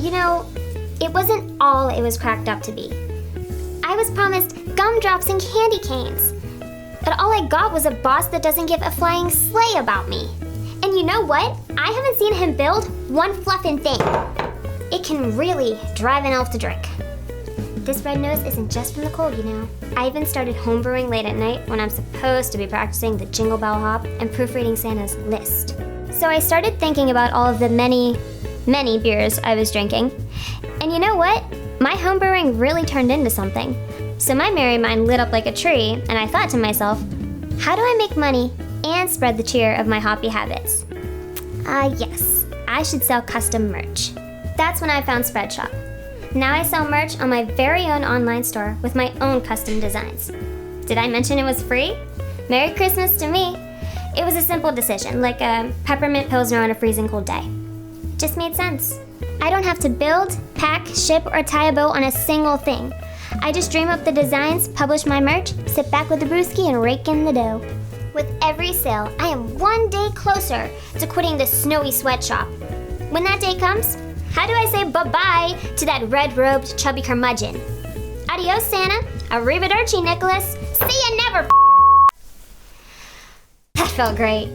You know, it wasn't all it was cracked up to be. I was promised gumdrops and candy canes. But all I got was a boss that doesn't give a flying sleigh about me. And you know what? I haven't seen him build one fluffin' thing. It can really drive an elf to drink. This red nose isn't just from the cold, you know. I even started homebrewing late at night when I'm supposed to be practicing the Jingle Bell Hop and proofreading Santa's list. So I started thinking about all of the many beers I was drinking. And you know what? My homebrewing really turned into something. So my merry mind lit up like a tree, and I thought to myself, how do I make money and spread the cheer of my hoppy habits? Yes, I should sell custom merch. That's when I found Spreadshop. Now I sell merch on my very own online store with my own custom designs. Did I mention it was free? Merry Christmas to me. It was a simple decision, like a peppermint pilsner on a freezing cold day. Just made sense. I don't have to build, pack, ship, or tie a bow on a single thing. I just dream up the designs, publish my merch, sit back with a brewski, and rake in the dough. With every sale, I am one day closer to quitting the snowy sweatshop. When that day comes, how do I say bye-bye to that red-robed, chubby curmudgeon? Adios, Santa. Arrivederci, Nicholas. See ya never. That felt great.